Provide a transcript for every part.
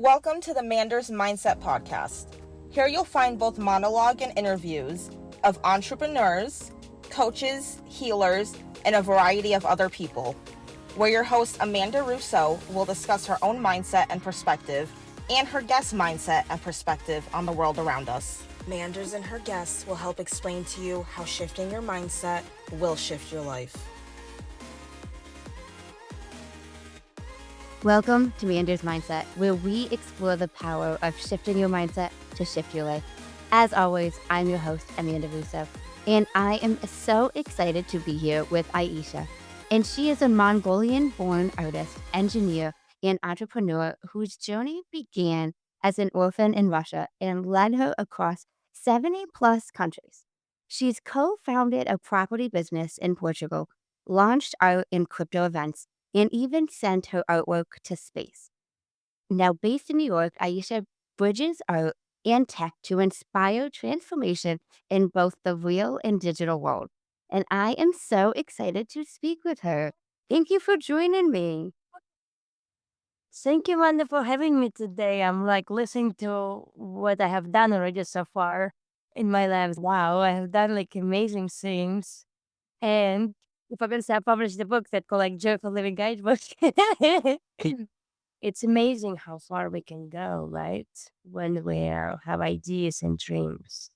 Welcome to the Manders Mindset podcast. Here you'll find both monologue and interviews of entrepreneurs, coaches, healers, and a variety of other people, where your host Amanda Russo will discuss her own mindset and perspective and her guest mindset and perspective on the world around us. Manders and her guests will help explain to you how shifting your mindset will shift your life. Welcome to Manders Mindset, where we explore the power of shifting your mindset to shift your life. As always, I'm your host, Amanda Russo, and I am so excited to be here with Aisha. And she is a Mongolian-born artist, engineer, and entrepreneur whose journey began as an orphan in Russia and led her across 70 plus countries. She's co-founded a property business in Portugal, launched art and crypto events, and even sent her artwork to space. Now, based in New York, Aisha bridges art and tech to inspire transformation in both the real and digital world. And I am so excited to speak with her. Thank you for joining me. Thank you, Amanda, for having me today. I'm listening to what I have done already so far in my life. Wow, I have done amazing things. And if I can say I published the book that called Joyful Living Guidebook. It's amazing how far we can go, right? When we have ideas and dreams.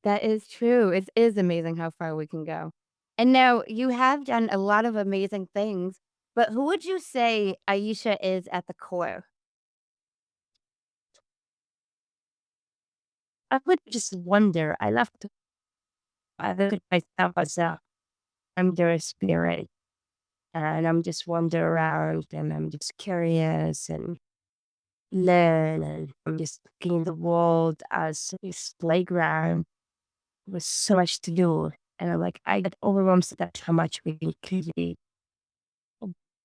That is true. It is amazing how far we can go. And now you have done a lot of amazing things, but who would you say Aisha is at the core? I would just wonder. I look at myself as I'm their spirit. And I'm just wander around and I'm just curious and learn. And I'm just looking the world as this playground with so much to do. And I get overwhelmed at how much we can create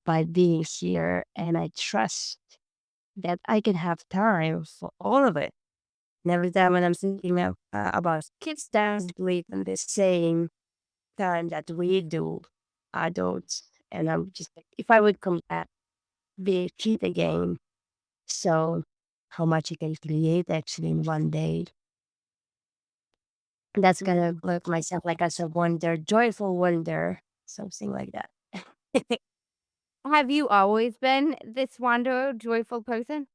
by being here. And I trust that I can have time for all of it. And every time when I'm thinking about kids that believe in the same time that we do, adults, and I'm just if I would come back, be a kid again, so how much you can create actually in one day. That's gonna look myself as a wonder, joyful wonder, something like that. Have you always been this wanderer, joyful person?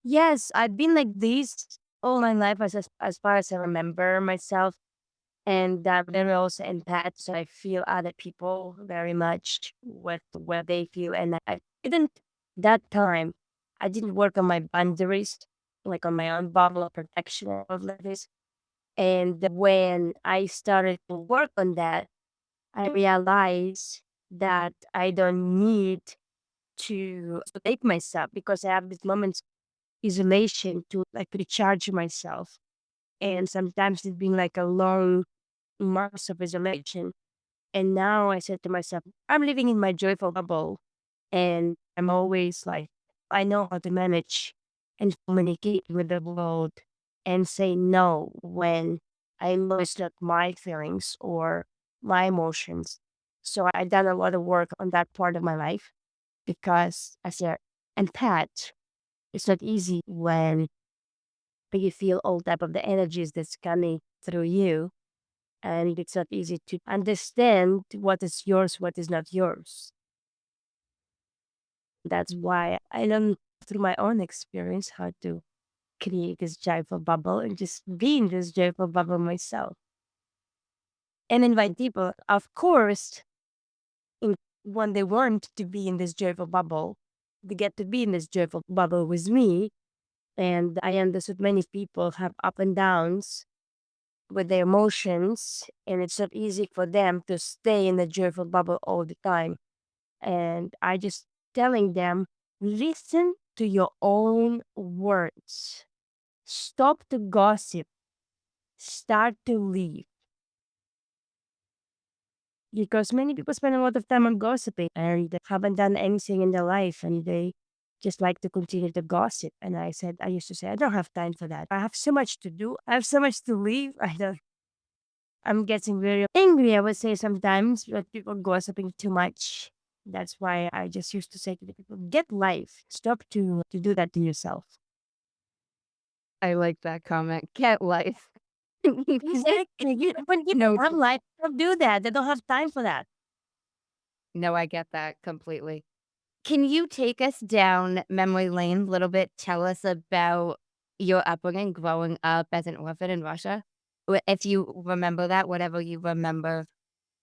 Yes, I've been like this all my life as far as I remember myself. And I'm very also empath, so I feel other people very much with what they feel. And I didn't, that time, I didn't work on my boundaries, like on my own bubble of protection or like this. And when I started to work on that, I realized that I don't need to take myself because I have these moments of isolation to recharge myself. And sometimes it's been a long months of isolation. And now I said to myself, I'm living in my joyful bubble. And I'm always I know how to manage and communicate with the world and say no when I know it's not my feelings or my emotions. So I done a lot of work on that part of my life because as an empath, it's not easy when you feel all type of the energies that's coming through you, and it's not easy to understand what is yours, what is not yours. That's why I learned through my own experience how to create this joyful bubble and just be in this joyful bubble myself and invite people, of course, when they want to be in this joyful bubble, they get to be in this joyful bubble with me. And I understood many people have up and downs with their emotions, and it's not easy for them to stay in the joyful bubble all the time. And I just telling them, listen to your own words. Stop to gossip. Start to live. Because many people spend a lot of time on gossiping and they haven't done anything in their life and they just like to continue to gossip. And I used to say, I don't have time for that. I have so much to do. I have so much to live. I'm getting very angry, I would say sometimes, with people gossiping too much. That's why I just used to say to the people, get life. Stop to do that to yourself. I like that comment. Get life. Exactly. When you No, have life, don't do that. They don't have time for that. no, I get that completely. Can you take us down memory lane a little bit? Tell us about your upbringing growing up as an orphan in Russia. If you remember that, whatever you remember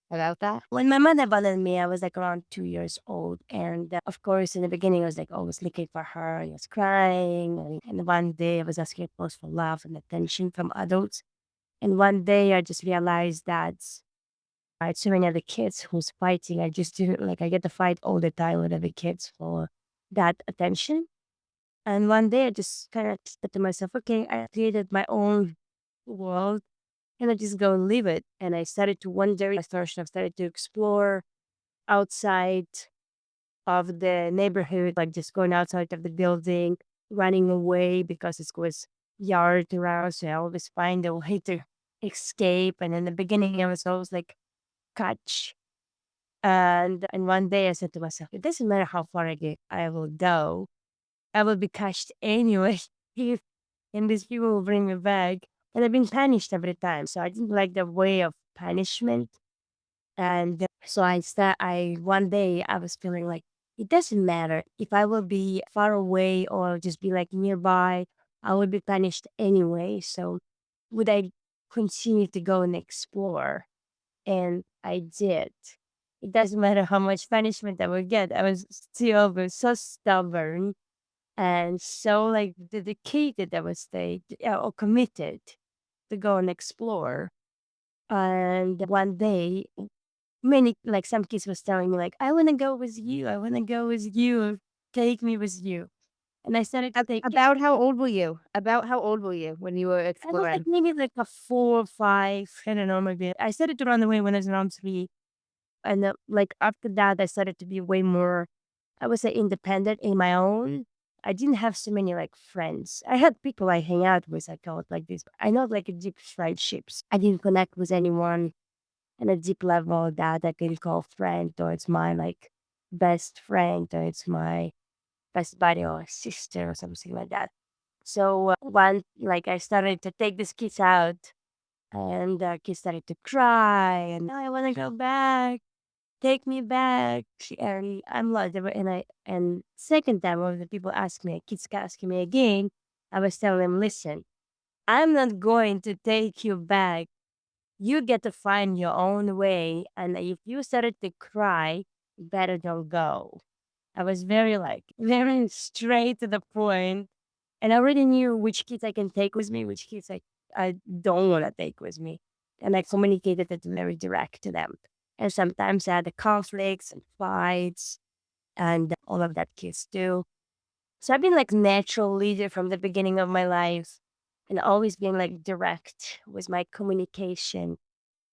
about that. When my mother abandoned me, I was like around 2 years old. And of course, in the beginning, I was like always looking for her. I was crying. And one day I was asking close for love and attention from adults. And one day I just realized that I had so many other kids who's fighting. I just do like I get to fight all the time with other kids for that attention. And one day I just kind of said to myself, okay, I created my own world and I just go and live it. And I started to wonder, I started to explore outside of the neighborhood, like just going outside of the building, running away because it was yard around. So I always find a way to escape. And in the beginning, I was always like, catch. And one day I said to myself, it doesn't matter how far I will go, I will be catched anyway. If and these people will bring me back. And I've been punished every time. So I didn't like the way of punishment. And so I one day I was feeling like it doesn't matter if I will be far away or just be like nearby, I will be punished anyway. So would I continue to go and explore? And I did. It doesn't matter how much punishment I would get. I was still was so stubborn and so like dedicated, I would say, or committed to go and explore. And one day, many like some kids was telling me like, "I want to go with you. I want to go with you. Take me with you." And I started to think, About how old were you? About how old were you when you were I was like exploring? maybe like a 4 or 5. I don't know, maybe. I started to run away when I was around 3. And like after that, I started to be way more, I would say, independent in my own. I didn't have so many like friends. I had people I hang out with. I call it like this. I not like a deep friendships. I didn't connect with anyone on a deep level that I can call friend, or it's my like best friend, or it's my best buddy or sister or something like that. So one like I started to take these kids out, and the kids started to cry, and I want to go back, take me back. And I'm like, and second time when the people ask me, kids asking me again, I was telling them, listen, I'm not going to take you back. You get to find your own way. And if you started to cry, better don't go. I was very like, very straight to the point. And I already knew which kids I can take with me, which kids I don't want to take with me. And I communicated it very direct to them. And sometimes I had the conflicts and fights and all of that kids too. So I've been like natural leader from the beginning of my life and always been like direct with my communication.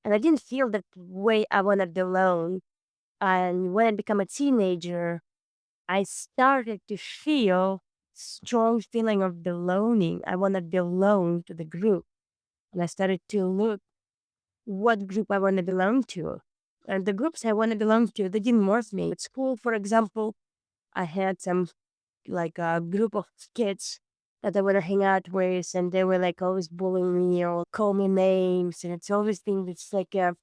And I didn't feel that way I want to belong. And when I became a teenager, I started to feel strong feeling of belonging. I want to belong to the group. And I started to look what group I want to belong to. And the groups I want to belong to, they didn't worth me. At school, for example, I had some like a group of kids that I would hang out with, and they were like always bullying me or call me names. And it's always been it's like a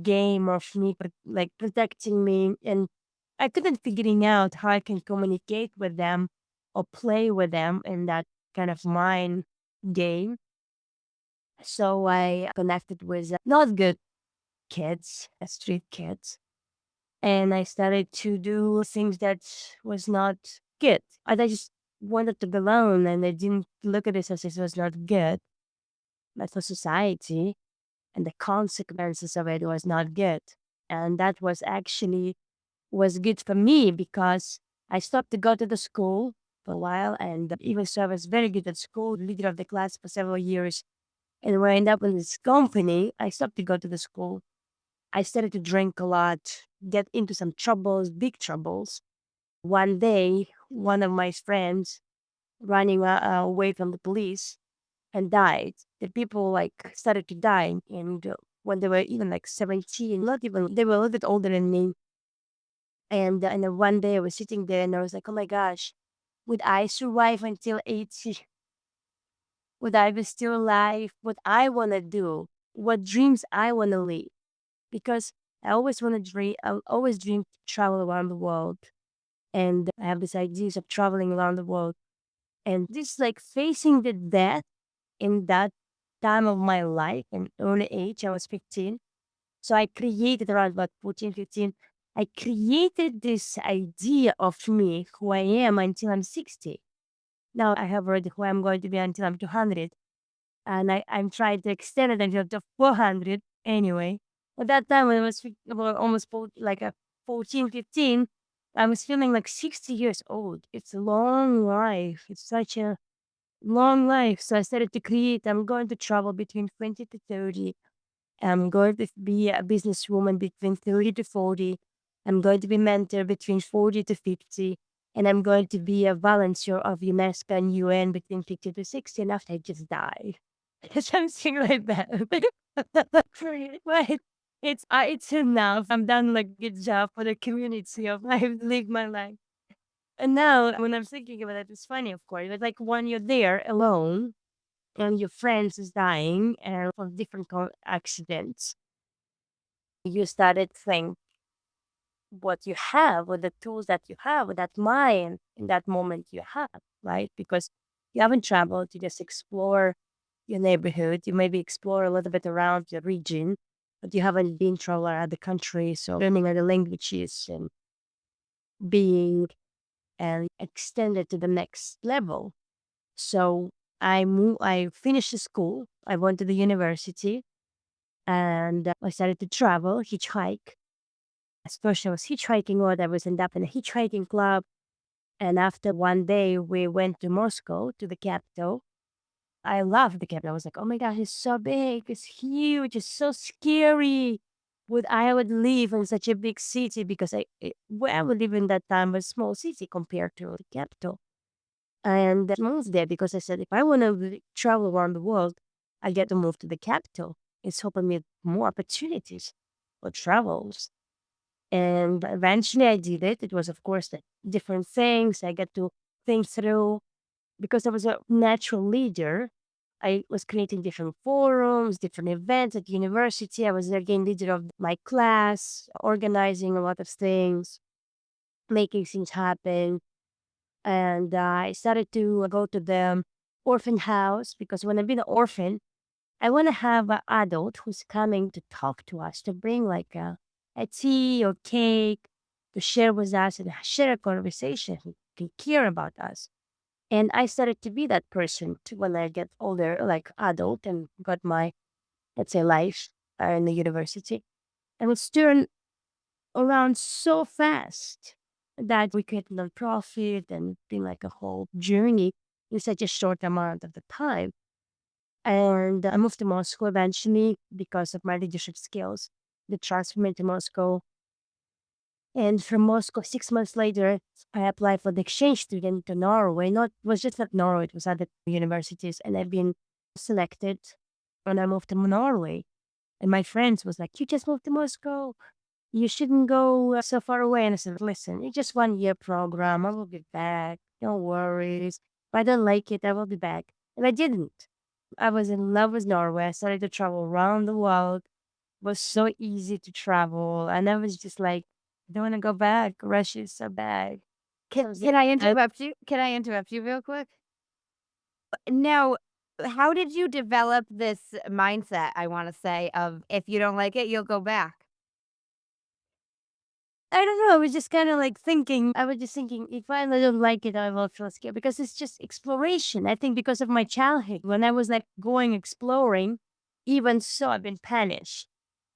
game of me, but like protecting me. And I couldn't figuring out how I can communicate with them or play with them in that kind of mind game. So I connected with not good kids, street kids, and I started to do things that was not good. I just wanted to belong, and I didn't look at this as it was not good, but for society and the consequences of it was not good. And that was actually was good for me because I stopped to go to the school for a while, and even so I was very good at school, leader of the class for several years. And when I ended up in this company, I stopped to go to the school. I started to drink a lot, get into some troubles, big troubles. One day, one of my friends running away from the police and died. The people like started to die, and when they were even like 17, not even they were a little bit older than me. And then one day I was sitting there and I was like, oh my gosh, would I survive until 80? Would I be still alive? What I want to do? What dreams I want to live? Because I always want to dream, I always dream to travel around the world. And I have these ideas of traveling around the world. And this like facing the death in that time of my life, in early age, I was 15. So I created around about 14, 15. I created this idea of me, who I am until I'm 60. Now I have already who I'm going to be until I'm 200. And I'm trying to extend it until to 400 anyway. At that time, when I was about almost like a 14, 15, I was feeling like 60 years old. It's a long life. It's such a long life. So I started to create, I'm going to travel between 20 to 30. I'm going to be a businesswoman between 30 to 40. I'm going to be mentor between 40 to 50. And I'm going to be a volunteer of UNESCO and UN between 50 to 60. And after I just die. Something like that. But it's enough. I'm done like good job for the community of I've lived my life. And now when I'm thinking about it, it's funny, of course. But like when you're there alone and your friends is dying and from different accidents, you started think what you have with the tools that you have with that mind in that moment you have, right? Because you haven't traveled, you just explore your neighborhood, you maybe explore a little bit around your region, but you haven't been travel around the country. So learning other languages and being and extended to the next level. So I finished the school, I went to the university, and I started to travel, hitchhike. First, I was hitchhiking, or I was ended up in a hitchhiking club. And after one day, we went to Moscow, to the capital. I loved the capital. I was like, oh my gosh, it's so big, it's huge, it's so scary. I would live in such a big city because where I would live in that time was a small city compared to the capital. And I moved there because I said, if I want to travel around the world, I get to move to the capital. It's opened me more opportunities for travels. And eventually I did it. It was, of course, the different things I get to think through because I was a natural leader. I was creating different forums, different events at university. I was again leader of my class, organizing a lot of things, making things happen. And I started to go to the orphan house because when I've been an orphan, I want to have an adult who's coming to talk to us, to bring like a tea or cake to share with us and share a conversation who can care about us. And I started to be that person to when I get older, like adult, and got my, let's say, life in the university. And it's turned around so fast that we create nonprofit and been like a whole journey in such a short amount of the time. And I moved to Moscow eventually because of my leadership skills. They transferred me to Moscow. And from Moscow, 6 months later, I applied for the exchange student to Norway. Not it was just not Norway, it was other universities. And I've been selected when I moved to Norway. And my friends was like, you just moved to Moscow. You shouldn't go so far away. And I said, listen, it's just 1 year program. I will be back. No worries. If I don't like it, I will be back. And I didn't. I was in love with Norway. I started to travel around the world. It was so easy to travel. And I was just like, I don't want to go back. Russia is so bad. Can I interrupt you? Can I interrupt you real quick? Now, how did you develop this mindset, I want to say, of if you don't like it, you'll go back? I don't know. I was just kind of like thinking, I was just thinking, if I don't like it, I will feel scared because it's just exploration. I think because of my childhood, when I was like going exploring, even so, I've been punished.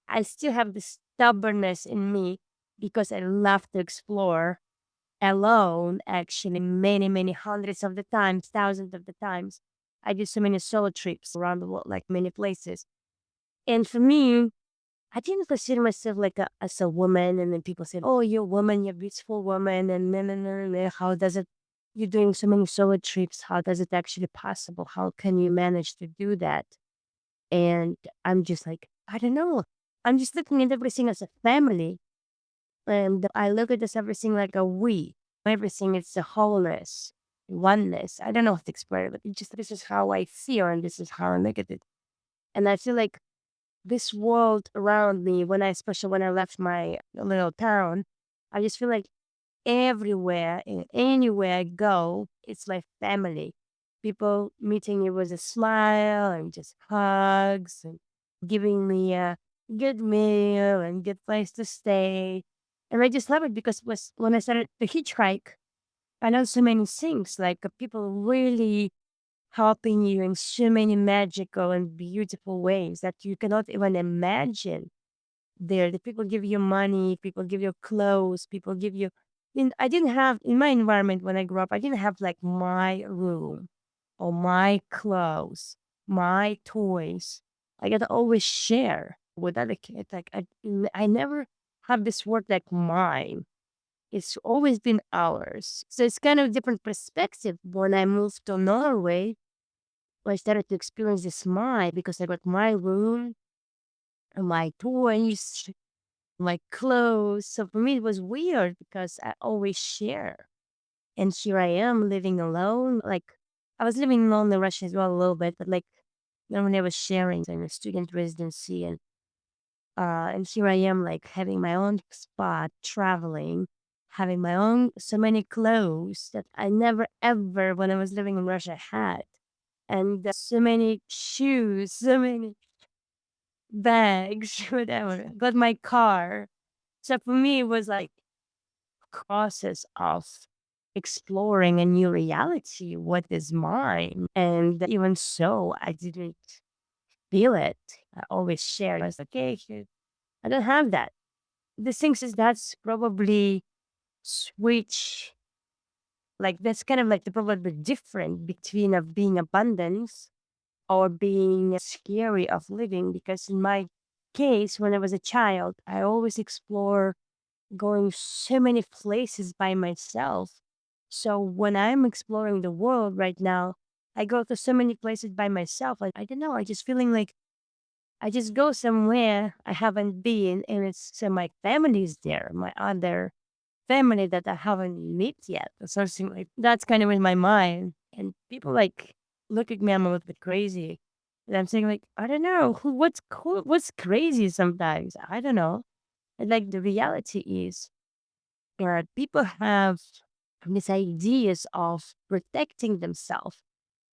I still have this stubbornness in me because I love to explore alone, actually, many, many hundreds of the times, thousands of the times. I do so many solo trips around the world, like many places. And for me, I didn't consider myself like as a woman. And then people said, oh, you're a woman, you're a beautiful woman. And then, how does it, you're doing so many solo trips. How does it actually possible? How can you manage to do that? And I'm just like, I don't know. I'm just looking at everything as a family. And I look at this everything like a we. Everything is a wholeness, oneness. I don't know how to explain it, but it just this is how I feel and this is how I look at it. And I feel like this world around me, especially when I left my little town, I just feel like everywhere and anywhere I go, it's my family. People meeting you with a smile and just hugs and giving me a good meal and good place to stay. And I just love it because when I started to hitchhike, I know so many things like people really helping you in so many magical and beautiful ways that you cannot even imagine. The people give you money, people give you clothes, people give you. I didn't have in my environment when I grew up. I didn't have like my room or my clothes, my toys. I got to always share with other kids. Like I never have this word like mine. It's always been ours. So it's kind of different perspective. When I moved to Norway, I started to experience this mine because I got my room, my toys, my clothes. So for me, it was weird because I always share. And here I am living alone. Like I was living alone in Russia as well a little bit, but like when I was sharing in a student residency and here I am like having my own spot, traveling, having my own so many clothes that I never ever when I was living in Russia had. And so many shoes, so many bags, whatever. Got my car. So for me, it was like process of exploring a new reality, what is mine. And even so, I didn't feel it. I always shared. I was like, okay, I don't have that. The thing is, that's probably switch. Like, that's kind of like the probably different between of being abundance or being scary of living. Because in my case, when I was a child, I always explore going so many places by myself. So when I'm exploring the world right now, I go to so many places by myself. I don't know. I just feeling like I just go somewhere I haven't been, and it's so my family is there, my other family that I haven't met yet, or something like that's kind of in my mind. And people like look at me, I'm a little bit crazy. And I'm saying like, I don't know what's cool, what's crazy sometimes. I don't know. And like the reality is where people have these ideas of protecting themselves.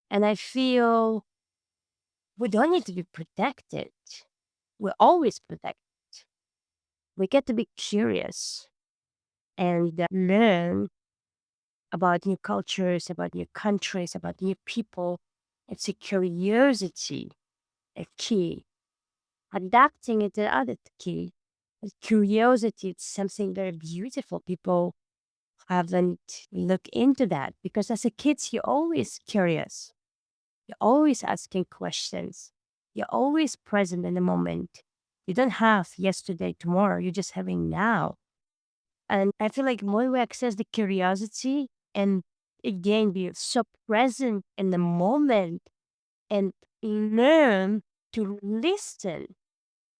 And I feel we don't need to be protected. We're always protected. We get to be curious and learn about new cultures, about new countries, about new people. It's a curiosity, a key. Adapting it to other key. Curiosity, it's something very beautiful. People haven't looked into that because as a kid, you're always curious. You're always asking questions. You're always present in the moment. You don't have yesterday, tomorrow. You're just having now. And I feel like more we access the curiosity and again be so present in the moment and learn to listen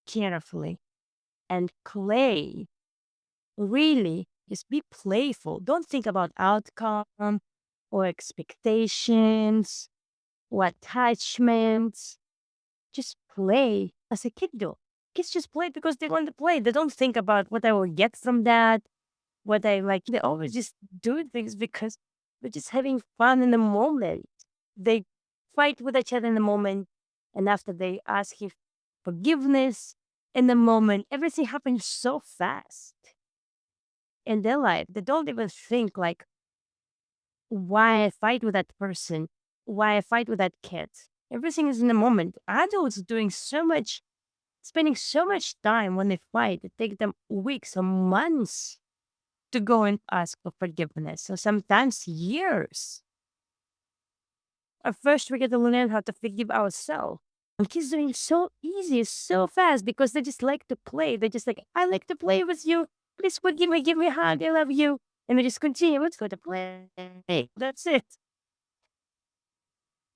carefully and play. Really, just be playful. Don't think about outcome or expectations or attachments. Just play as a kid do. Kids just play because they want to play. They don't think about what I will get from that, what I like. They always just do things because they're just having fun in the moment. They fight with each other in the moment. And after they ask you forgiveness in the moment, everything happens so fast in their life. They don't even think like why I fight with that person, why I fight with that kid. Everything is in the moment. Adults doing so much, spending so much time when they fight. It takes them weeks or months to go and ask for forgiveness. So sometimes years. At first, we get to learn how to forgive ourselves. And kids doing so easy, so fast because they just like to play. They're just like, I like to play with you. Please forgive me, give me a hug. I love you. And they just continue. Let's go to play. That's it.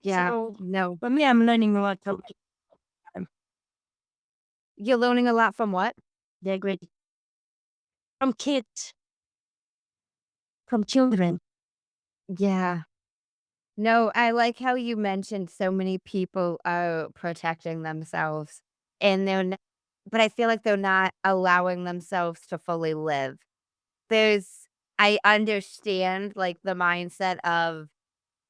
Yeah. So No. for me, I'm learning a lot from You're learning a lot from what? they're great. from kids, from children. Yeah. No, I like how you mentioned so many people are protecting themselves and but I feel like they're not allowing themselves to fully live. There's I understand like the mindset of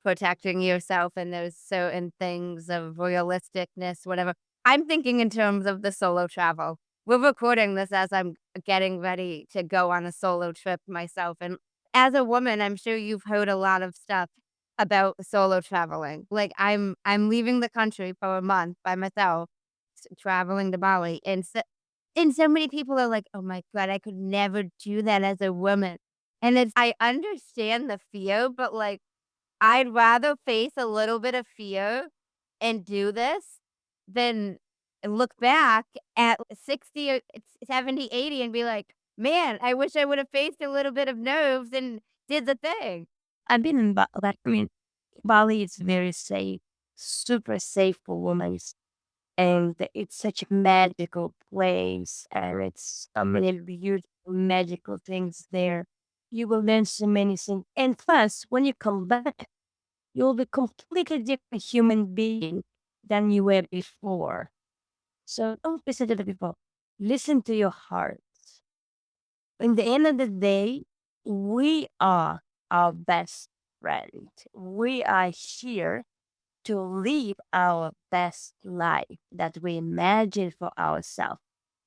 protecting yourself and those certain things of realisticness, whatever. I'm thinking in terms of the solo travel. We're recording this as I'm getting ready to go on a solo trip myself. And as a woman, I'm sure you've heard a lot of stuff about solo traveling. Like I'm leaving the country for a month by myself, traveling to Bali. And so many people are like, oh my God, I could never do that as a woman. And I understand the fear, but like I'd rather face a little bit of fear and do this than look back at 60 or 70, 80 and be like, "Man, I wish I would have faced a little bit of nerves and did the thing." I've been in Bali is very safe, super safe for women. And it's such a magical place, and it's so many beautiful, magical things there. You will learn so many things. And plus, when you come back, you'll be completely different human being than you were before. So don't listen to the people. Listen to your heart. In the end of the day, we are our best friend. We are here to live our best life that we imagine for ourselves.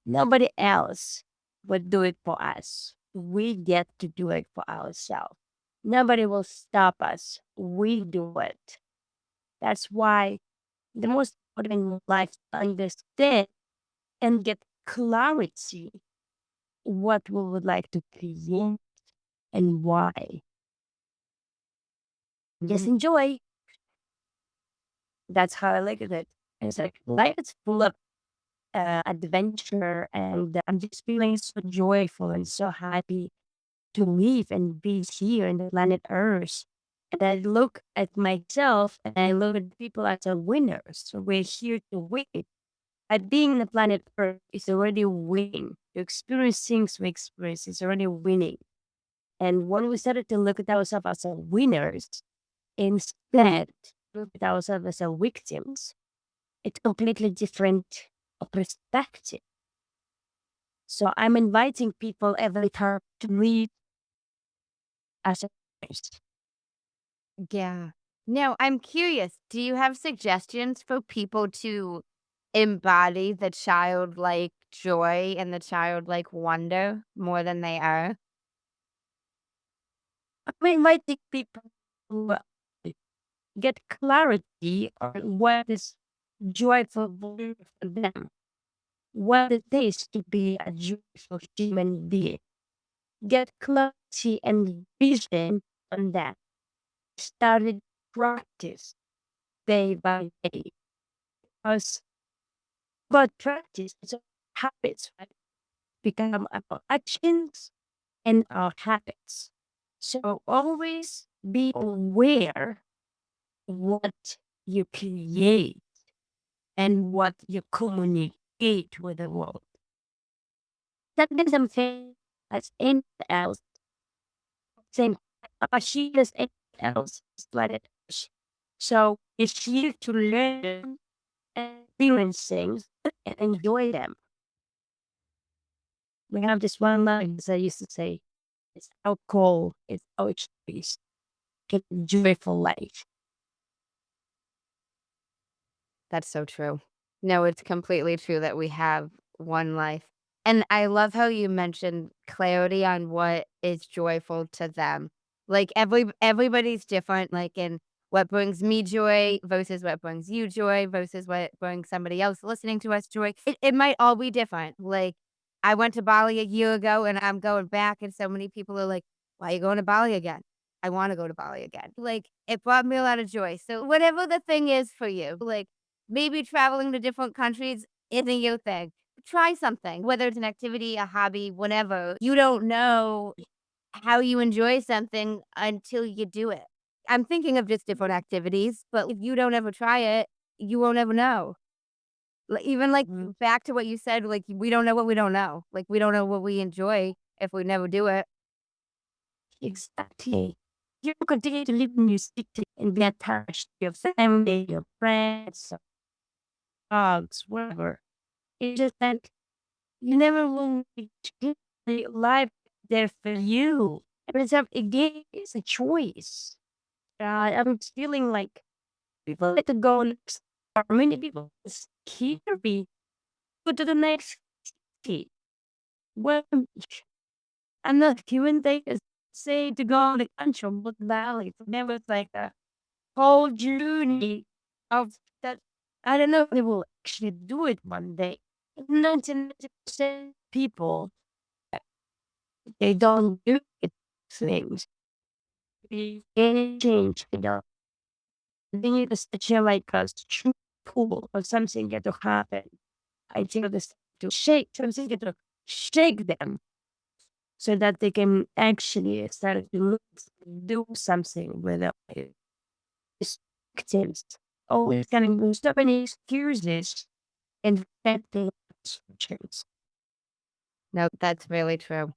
Nobody else would do it for us. We get to do it for ourselves. Nobody will stop us. We do it. That's why the most important in life is to understand and get clarity what we would like to create and why. Just Mm. enjoy. That's how I look at it. It's like life is full of adventure, and I'm just feeling so joyful and so happy to live and be here in the planet Earth. And I look at myself and I look at people as a winners. So we're here to win. At being in the planet Earth is already winning. To experience things we experience is already winning. And when we started to look at ourselves as a winners, instead look at ourselves as a victims, it's completely different perspective. So I'm inviting people every time to lead as a first. Yeah. Now, I'm curious, do you have suggestions for people to embody the childlike joy and the childlike wonder more than they are? I'm inviting people to get clarity on what is joyful for them, what it is to be a joyful human being. Get clarity and vision on that. Started practice day by day. Because but practice is habits, right? Become our actions and our habits. So always be aware what you create and what you communicate with the world. That gives them thing as anything else. Same machine as anything else. It's planet Earth. So it's here to learn and experience things and enjoy them. We have this one line, as I used to say, it's our call, it's our choice. Get a joyful life. That's so true. No, it's completely true that we have one life. And I love how you mentioned clarity on what is joyful to them. Like everybody's different, like in what brings me joy versus what brings you joy versus what brings somebody else listening to us joy. It might all be different. Like I went to Bali a year ago and I'm going back, and so many people are like, why are you going to Bali again? I want to go to Bali again. Like it brought me a lot of joy. So whatever the thing is for you, like maybe traveling to different countries isn't your thing. Try something, whether it's an activity, a hobby, whatever. You don't know how you enjoy something until you do it. I'm thinking of just different activities, but if you don't ever try it, you won't ever know. Even like Mhm. back to what you said, like we don't know what we don't know. Like we don't know what we enjoy if we never do it. Exactly. You continue to live in your city and be attached to your family, your friends, dogs, whatever. It's just like you never will get the life there for you. And it's again, it's a choice. I'm feeling like people let it go next. Or many people here be go to the next city. Well, I'm not human they is say to go on the country, but valley. Never like a whole journey of that. I don't know if they will actually do it one day. 90% people, they don't do it things. They can't change, you know. They need to share like a true pool or something get to happen. I think this to shake something get to shake them so that they can actually start to do something with it. Perspectives. Always kind of so many excuses and affecting solutions. No, that's really true.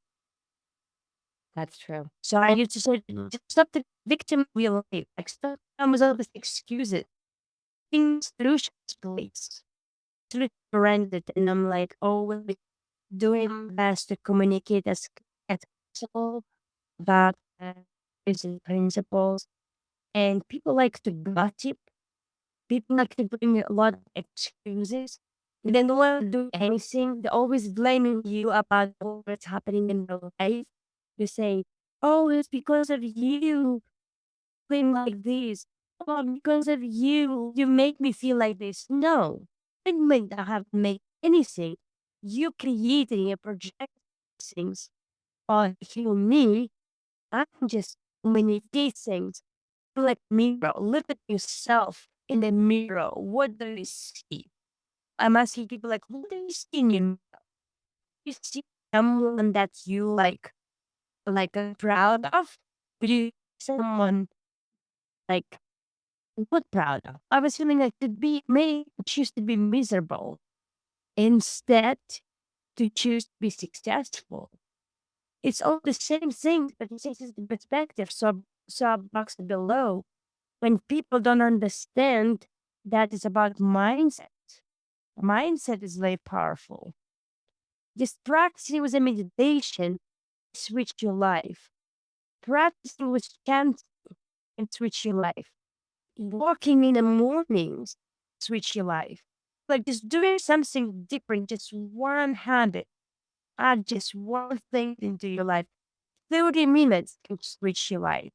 That's true. So I used to say, just stop the victim wheel, like stop with all these excuses. Things solutions, please. Solution oriented, and I'm like, oh, we'll be doing my best to communicate as possible about basic principles. And people like to gossip. People like to bring a lot of excuses. They don't want to do anything. They're always blaming you about what's happening in their life. You say, oh, it's because of you feeling like this. Oh, because of you, you make me feel like this. No, I may not have made anything. You creating a project things on me. I'm just many these things. Like mirror, look at yourself in the mirror. What do you see? I'm asking people like, what do you see in your mirror? You see someone that you like proud of? Do you see someone like what proud of? I was feeling like to be me choose to be miserable instead to choose to be successful. It's all the same thing, but it changes the perspective. So box below. When people don't understand that it's about mindset. Mindset is very powerful. Just practicing with a meditation, switch your life. Practicing with chant and switch your life. Walking in the mornings, switch your life. Like just doing something different, just one habit, add just one thing into your life. 30 minutes can switch your life.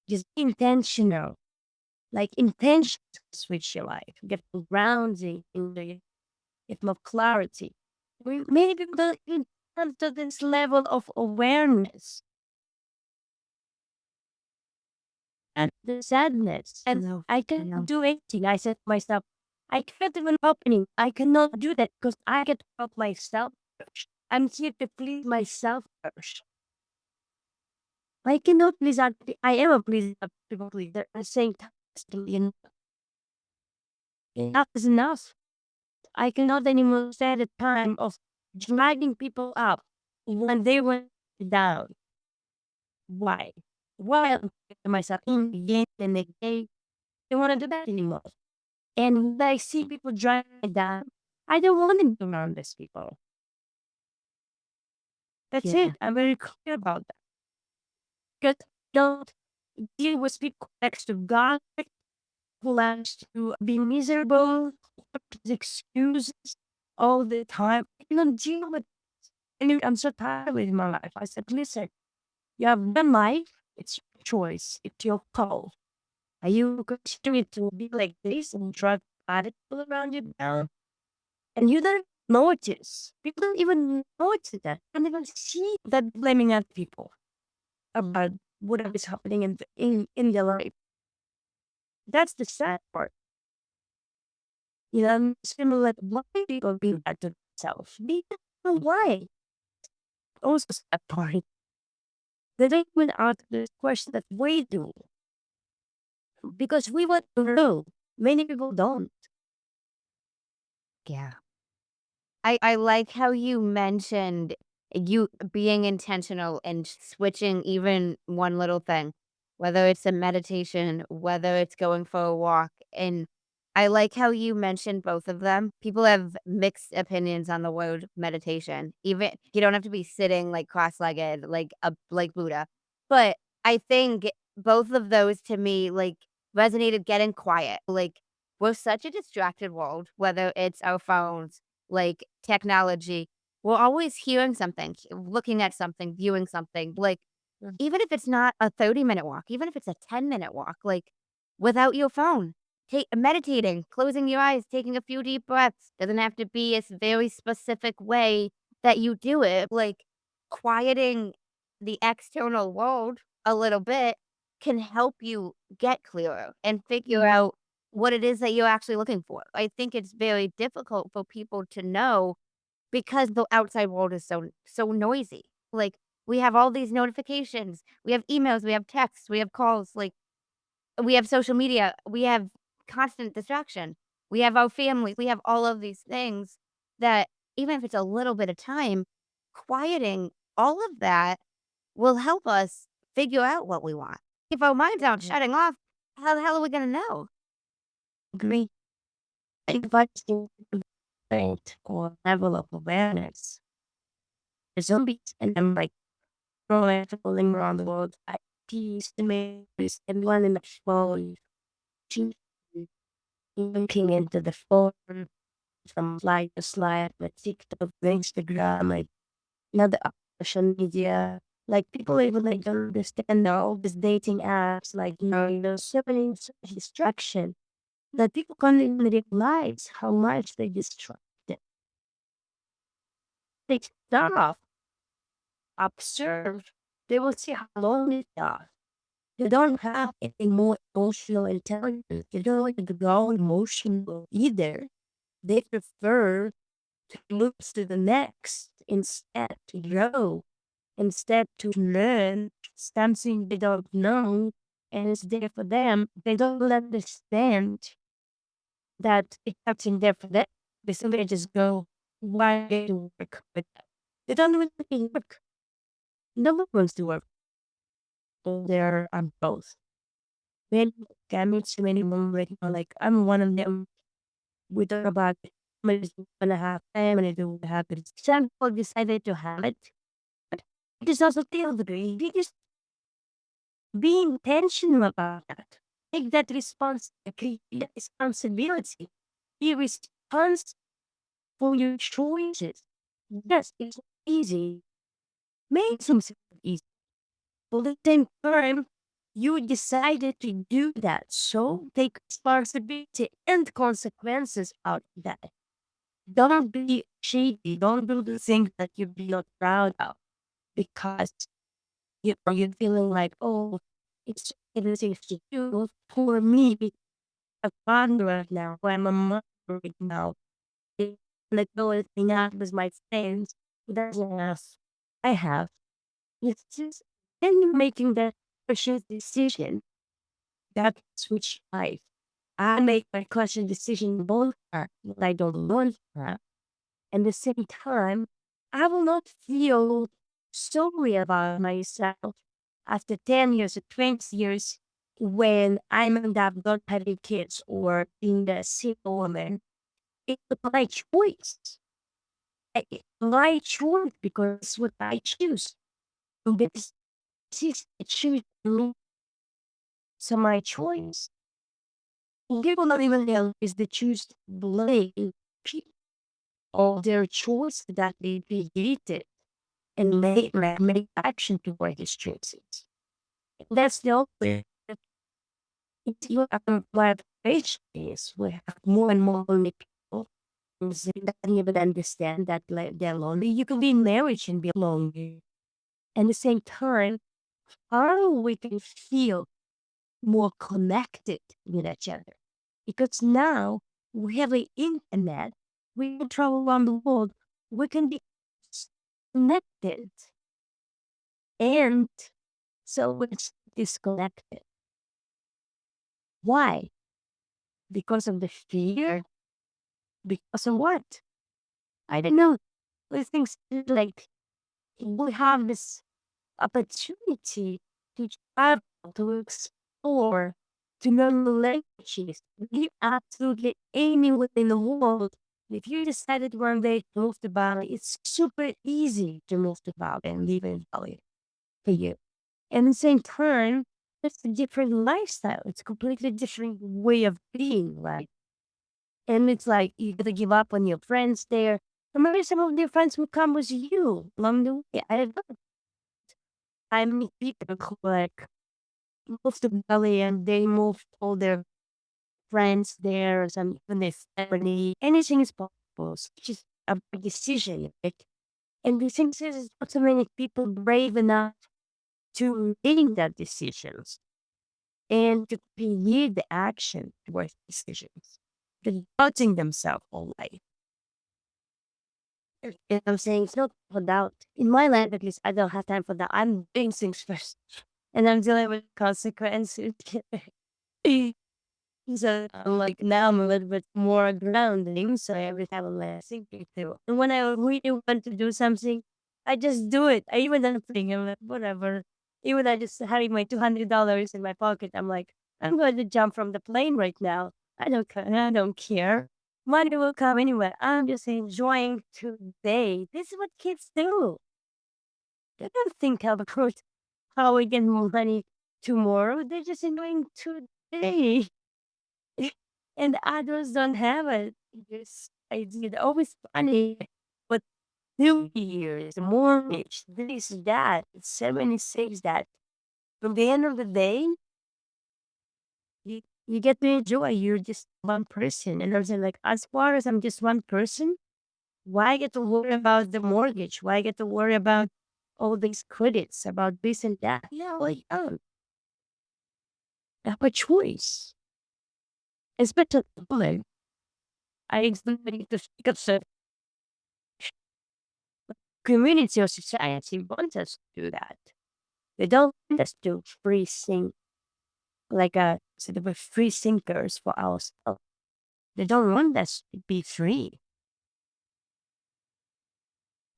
Just intentional, like intention to switch your life. Get grounding in the get more clarity. Maybe the come to this level of awareness and the sadness. And No, I cannot do anything. I said to myself, I can't even opening. I cannot do that because I get to help myself first. I'm here to please myself first. I cannot please other people. I am a pleaser of people pleaser at the same time. You know, enough is enough. I cannot anymore stand the time of dragging people up when they went down. Why? Why I'm thinking to myself again and again, I don't want to do that anymore. And when I see people dragging me down, I don't want to be around these people. That's Yeah. it. I'm very clear about that. Because I don't deal with people next to God who likes to be miserable, excuses all the time. I cannot deal with it. And I'm so tired with my life. I said, listen, you have one life. It's your choice. It's your call. Are you continuing to be like this and drag other people around you down? And you don't notice. People don't even notice that. Don't even see that blaming other people about whatever is happening in their life. That's the sad part. You know, similar like why people do that to themselves? They don't know why. Also sad part. They don't even ask the question that we do. Because we want to know. Many people don't. Yeah. I like how you mentioned You being intentional and switching even one little thing, whether it's a meditation, whether it's going for a walk. And I like how you mentioned both of them. People have mixed opinions on the word meditation. Even you don't have to be sitting like cross-legged like Buddha. But I think both of those to me like resonated getting quiet. Like we're such a distracted world, whether it's our phones, like technology, we're always hearing something, looking at something, viewing something, like, Mm. even if it's not a 30-minute walk, even if it's a 10-minute walk, like, without your phone, meditating, closing your eyes, taking a few deep breaths, doesn't have to be a very specific way that you do it, like, quieting the external world a little bit can help you get clearer and figure out what it is that you're actually looking for. I think it's very difficult for people to know because the outside world is so noisy. Like, we have all these notifications, we have emails, we have texts, we have calls, like, we have social media, we have constant distraction. We have our families, we have all of these things that even if it's a little bit of time, quieting all of that will help us figure out what we want. If our minds aren't shutting off, how the hell are we gonna know? Agree. Invites you to point or level of awareness. The zombies and I'm like rolling around the world. I tease the maze and one in the phone. Looking into the phone from slide to slide, like TikTok, Instagram, like another social media. Like people even like don't understand now all these dating apps, like there's so many distraction that people can't even realize how much they distract them. They stop, observe, they will see how lonely they are. They don't have any more emotional intelligence. They don't like to go emotional either. They prefer to move to the next instead to grow, instead to learn something they don't know and it's there for them. They don't understand that it's something there for them. They simply just go one day to work with them. They don't really work. No one wants to work. They're both. When I meet so many women right now, like I'm one of them. We talk about how many people gonna have family to have it. Some people decided to have it. But it is also still the dream. You just be intentional about that. Take that responsibility. Be responsible for your choices. Yes, it's easy. Make something easy. But at the same time, you decided to do that. So take responsibility and consequences out of that. Don't be shady. Don't do the things that you're not proud of because you're feeling like, oh, it's everything to do for me. A father right now, or I'm a mother right now. Let go and hang out with my friends. That's enough. I have. It's just then you're making that conscious decision that switch life. I make my conscious decision both are what I don't want her. And the same time, I will not feel sorry about myself after 10 years or 20 years when I'm end up not having kids or being a single woman. It's my choice. It's my choice because it's what I choose. Because I choose me, so my choice. People don't even know is they choose to blame people or their choice that they created and make action toward his choices. That's the only it's you what page is. We have more and more lonely people that don't even understand that like, they're lonely. You can be in marriage and be lonely. And at the same time, how we can feel more connected with each other. Because now we have the internet, we can travel around the world, we can be connected. And so it's disconnected. Why? Because of the fear? Because of what? I don't know. These things like we have this opportunity to travel, to explore, to learn the languages, live absolutely anywhere in the world. If you decided one day to move to Bali, it's super easy to move to Bali and live in Bali for you. And the same turn, it's a different lifestyle. It's a completely different way of being, right? And it's like you gotta give up on your friends there. Or maybe some of their friends will come with you along the way. I meet people who like moved to Bali and they moved all their friends there, some even their family. Anything is possible. It's just a big decision, right? And the thing is, not so many people brave enough to make that decisions and to create the action towards decisions, to doubting themselves all life. You know what I'm saying? It's not for doubt. In my life, at least, I don't have time for that. I'm doing things first, and I'm dealing with consequences. So like now I'm a little bit more grounding, so every time I'm like thinking through. And when I really want to do something, I just do it. I even don't think I'm like, whatever. Even I just having my $200 in my pocket, I'm like, I'm going to jump from the plane right now. I don't care. I don't care. Money will come anyway. I'm just enjoying today. This is what kids do. They don't think about how we get more money tomorrow. They're just enjoying today. And adults don't have it. This idea. They're always funny. But New Year's, mortgage, this, that, 76, that. From the end of the day, you get to enjoy. You're just one person. And I was like, as far as I'm just one person, why get to worry about the mortgage? Why get to worry about all these credits, about this and that? Yeah, like, oh, I have a choice. Especially, like, I explained to speak of community or society wants us to do that. They don't want us to free think like a sort of a free thinkers for ourselves. They don't want us to be free.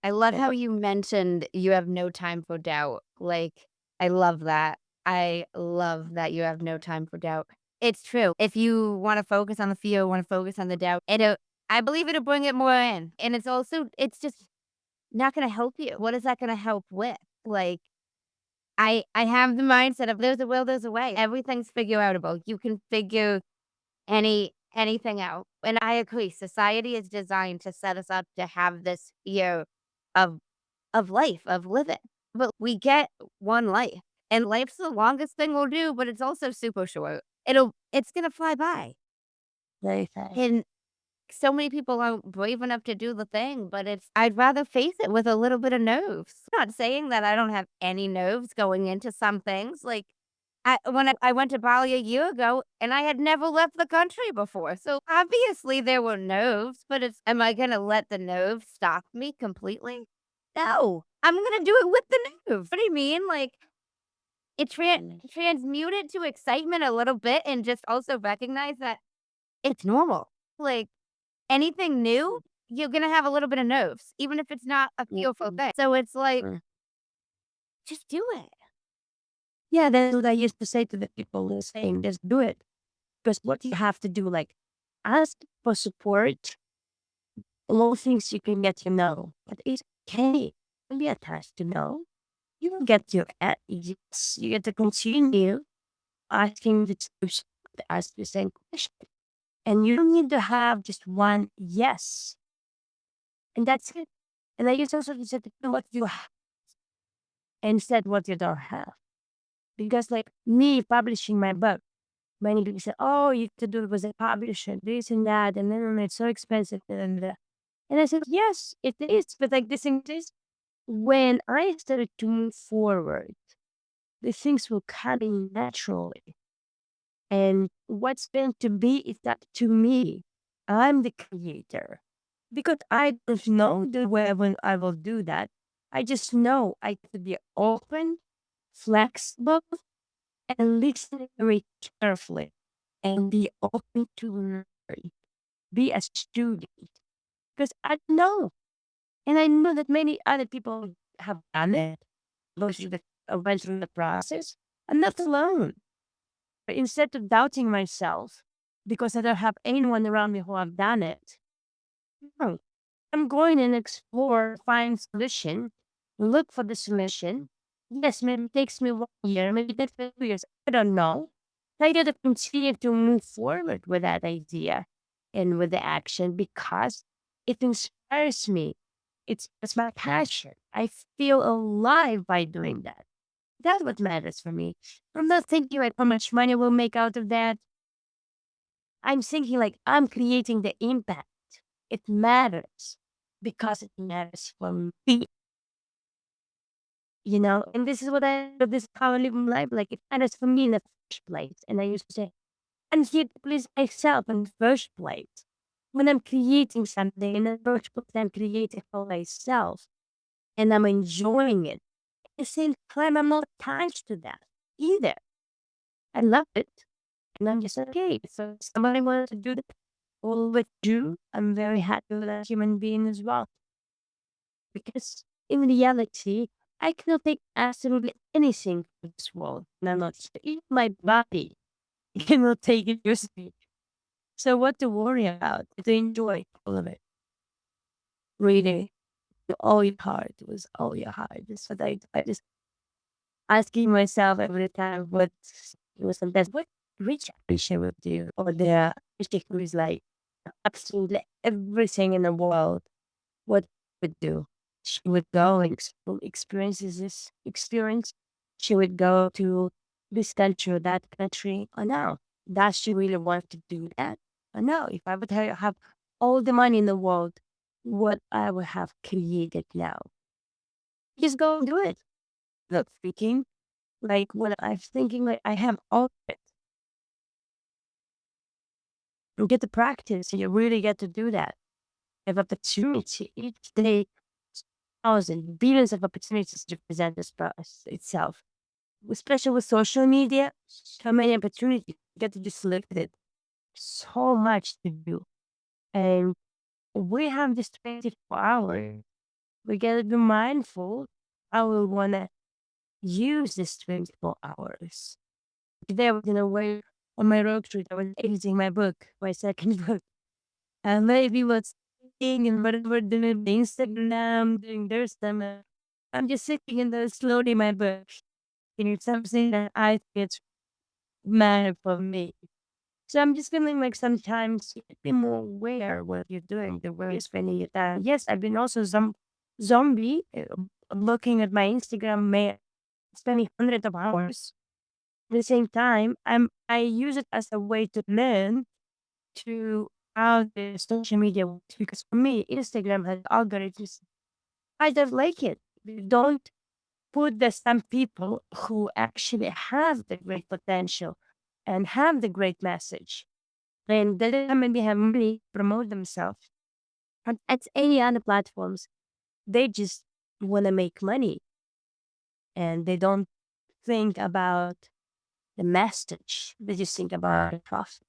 I love how you mentioned you have no time for doubt. Like, I love that. I love that you have no time for doubt. It's true. If you want to focus on the fear, want to focus on the doubt, I believe it'll bring it more in. And it's just not going to help you. What is that going to help with? Like, I have the mindset of there's a will, there's a way. Everything's figure outable. You can figure anything out. And I agree. Society is designed to set us up to have this fear of life, of living. But we get one life. And life's the longest thing we'll do, but it's also super short. It's gonna fly by. Very fast. And so many people aren't brave enough to do the thing, but I'd rather face it with a little bit of nerves. I'm not saying that I don't have any nerves going into some things. Like when I went to Bali a year ago and I had never left the country before. So obviously there were nerves, but am I gonna let the nerves stop me completely? No. I'm gonna do it with the nerves. What do you mean? Like transmute it to excitement a little bit and just also recognize that it's normal. Like anything new, you're gonna have a little bit of nerves, even if it's not a fearful thing. So it's like, just do it. Yeah, that's what I used to say to the people who are saying, just do it. Because what you have to do, like, ask for support. All things you can get to know. But it's okay. Don't be attached to know. You will get your yes, you get to continue asking the solution, ask the same question. And you don't need to have just one yes. And that's it. And I used also to say what you have instead what you don't have. Because like me publishing my book, many people say, oh, you have to do it with a publisher, this and that, and then it's so expensive. And I said, yes, it is. But like the thing is, when I started to move forward, the things will come in naturally. And what's meant to be is that to me, I'm the creator. Because I don't know the way when I will do that. I just know I have to be open, flexible, and listen very carefully. And be open to learn. Be a student. Because I know. And I know that many other people have done it, those that went through the process, I'm not alone. But instead of doubting myself because I don't have anyone around me who have done it, no, I'm going and explore, find solution, look for the solution. Yes, maybe it takes me 1 year, maybe it takes me 2 years. I don't know. I got to continue to move forward with that idea and with the action because it inspires me. It's my passion. I feel alive by doing that. That's what matters for me. I'm not thinking like how much money we'll make out of that. I'm thinking like I'm creating the impact. It matters because it matters for me, And this is this is how I live my life. Like it matters for me in the first place. And I used to say, I'm here to please myself in the first place. When I'm creating something in the first place, I'm creating for myself and I'm enjoying it. At the same time, I'm not attached to that either. I love it. And I'm just okay. So if somebody wants to do that, all with do. I'm very happy with that human being as well. Because in reality, I cannot take absolutely anything from this world. And I'm not even my body cannot take it seriously. So what to worry about? To enjoy all of it. Really, all your heart was all your heart. That's what I just asking myself every time what was sometimes what rich Aisha would do, or the Aisha who is like absolutely everything in the world, what would do. She would go and experiences this experience. She would go to this country or that country. Oh no, does she really want to do that? Oh no, if I would have all the money in the world, what I would have created now. Just go and do it. Not speaking. Like when I'm thinking like I have all of it. You get to practice and you really get to do that. You have opportunity each day, thousands, billions of opportunities to present this process itself. Especially with social media, so many opportunities. You get to just look at it. So much to do. And we have this 24 hours. We gotta be mindful how we wanna use this 24 hours. Today I was in a way on my road trip, I was editing my book, my second book. And maybe what's eating and whatever doing Instagram, doing their stuff. I'm just sitting in the slowly my book. And it's something that I think it's matter for me. So I'm just feeling like sometimes you be more aware what you're doing, the way you're spending your time. Yes, I've been also zombie looking at my Instagram, spending hundreds of hours. At the same time, I use it as a way to learn to how the social media works. Because for me, Instagram has algorithms. I don't like it. They don't put the some people who actually have the great potential and have the great message. And they don't maybe have money promote themselves. And at any other platforms, they just want to make money and they don't think about the message. They just think about the profit.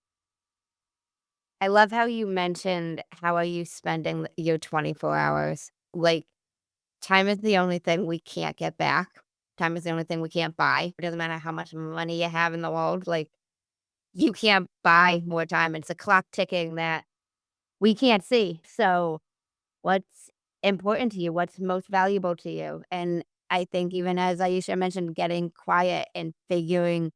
I love how you mentioned how are you spending your 24 hours? Like, time is the only thing we can't get back. Time is the only thing we can't buy. It doesn't matter how much money you have in the world. Like, you can't buy more time. It's a clock ticking that we can't see. So, what's important to you? What's most valuable to you? And I think even as Aisha mentioned, getting quiet and figuring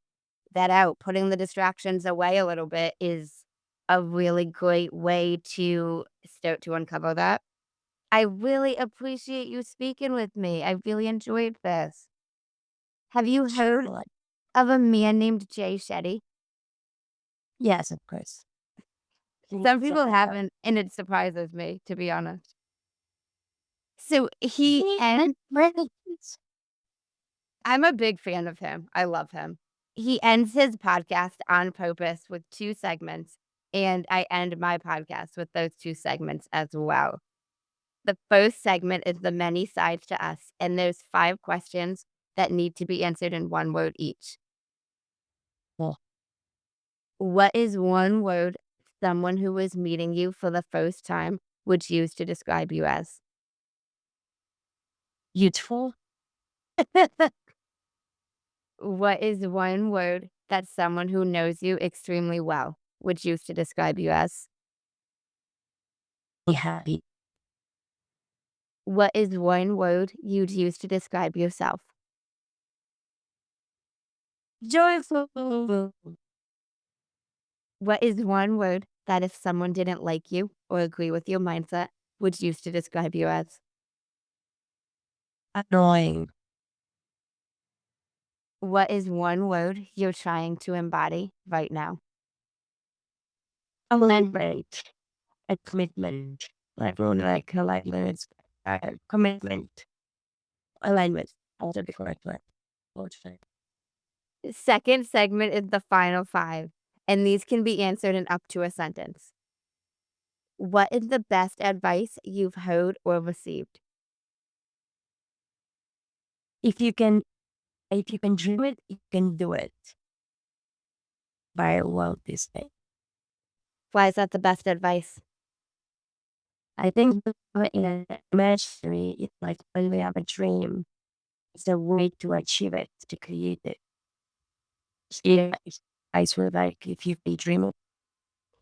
that out, putting the distractions away a little bit is a really great way to start to uncover that. I really appreciate you speaking with me. I really enjoyed this. Have you heard Like, of a man named Jay Shetty? yes, of course. Some people haven't, and it surprises me, to be honest. So I'm a big fan of him. I love him. He ends his podcast on purpose with 2 segments, and I end my podcast with those 2 segments as well. The first segment is the many sides to us, and there's 5 questions that need to be answered in 1 word each. Well, What is 1 word someone who is meeting you for the first time would use to describe you as? youthful. What is one word that someone who knows you extremely well would use to describe you as? Happy. What is one word you'd use to describe yourself? Joyful. What is one word that if someone didn't like you or agree with your mindset would use to describe you as? Annoying. What is one word you're trying to embody right now? Alignment. A commitment. Like really like alignment. Commitment. Alignment. Also the correct word. Okay. Second segment is the final five, and these can be answered in up to a sentence. What is the best advice you've heard or received? If you can dream it, you can do it. By Walt Disney. Why is that the best advice? I think in imaginary, it's like when we have a dream, it's a way to achieve it, to create it. Yeah, I swear, like if you daydream it,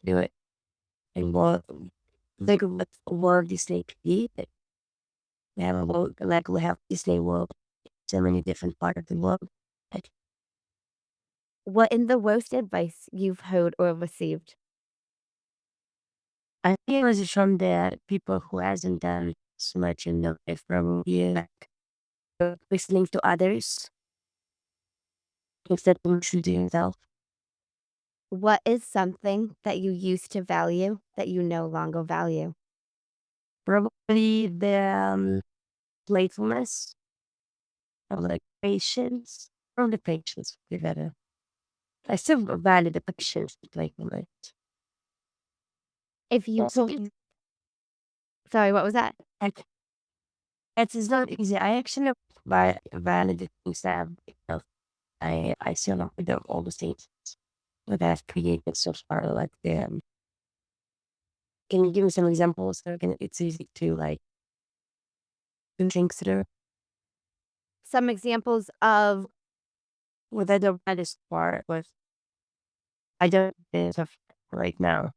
do it. And what like what Walt Disney created. We have a world, like we have Disney World, so many different parts of the world. Like, What is the worst advice you've heard or received? I think it was from the people who hasn't done so much in their life, probably like listening to others instead of listening to yourself. What is something that you used to value that you no longer value? Probably the playfulness or like patience. From the patience would be better. I still value the patience, the playfulness. If you, Also, sorry, what was that? like, it's not easy. I actually value the things that I still not with all the things that I've created so far. Like can you give me some examples? So it's easy to like do things through. Some examples of With I don't have this part, but I don't think of right now.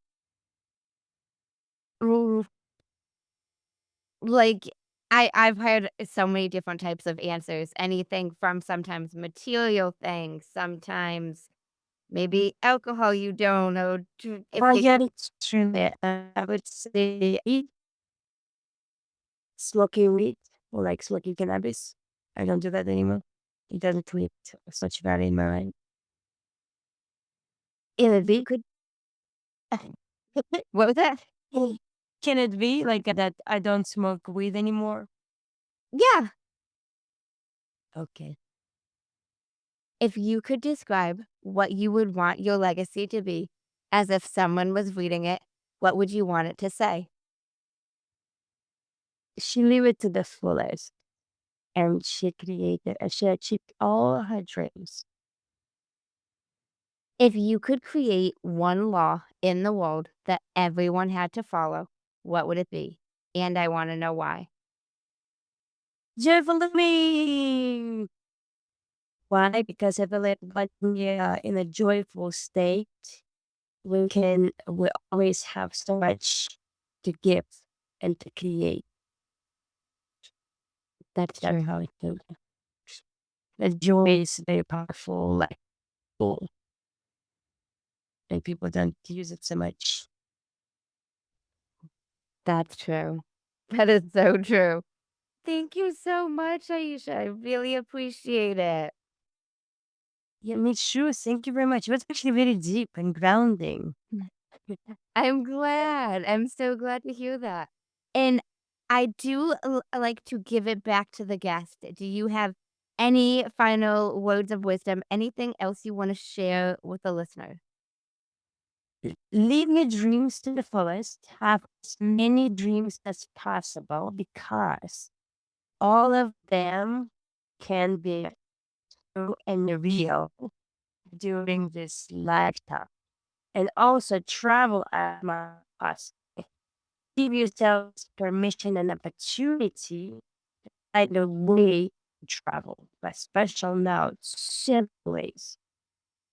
mm, like I've heard so many different types of answers. Anything from sometimes material things, sometimes maybe alcohol you don't know. If Well, you, yeah, it's true. I would say eat, smoking weed or like smoking cannabis. I don't do that anymore. It doesn't create such value in my mind. if you could, what was that? Can it be like that? I don't smoke weed anymore. Yeah. Okay. If you could describe what you would want your legacy to be as if someone was reading it, what would you want it to say? She lived it to the fullest, and she created, and she achieved all her dreams. If you could create one law in the world that everyone had to follow, what would it be? And I want to know why. Joyful living. Why? Because I believe when we are in a joyful state, we always have so much to give and to create. That's That's true. how it goes. The joy is very powerful, like tool, and people don't use it so much. That's true. That is so true. Thank you so much, Aisha. I really appreciate it. Yeah, me too. Thank you very much. It was actually very deep and grounding. I'm glad. I'm so glad to hear that. And I do like to give it back to the guest. Do you have any final words of wisdom? Anything else you want to share with the listener? Live your dreams to the fullest. Have as many dreams as possible because all of them can be true and real during this lifetime. And also travel as much as possible. Give yourselves permission and opportunity like the way to travel, but special now, simple ways.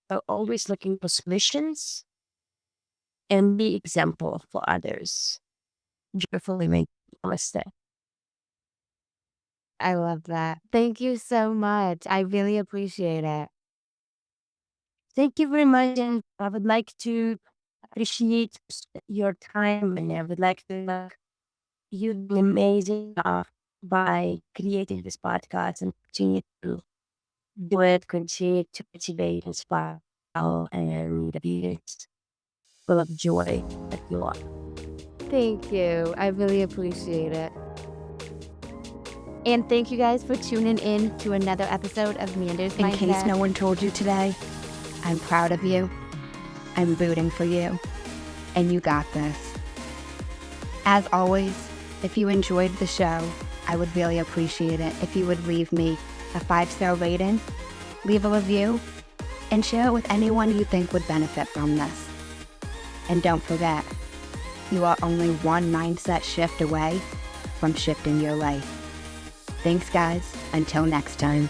So always looking for solutions and be example for others. Joyfully make a mistake. I love that. Thank you so much. I really appreciate it. Thank you very much. And I would like to appreciate your time. And I would like to thank you did an amazing job by creating this podcast and continue to do it, continue to motivate, inspire, and be full of joy that you are. Thank you. I really appreciate it. And thank you guys for tuning in to another episode of Manders Mindset. In case no one told you today, I'm proud of you. I'm rooting for you. And you got this. As always, if you enjoyed the show, I would really appreciate it if you would leave me a 5-star rating, leave a review, and share it with anyone you think would benefit from this. And don't forget, you are only one mindset shift away from shifting your life. Thanks, guys. Until next time.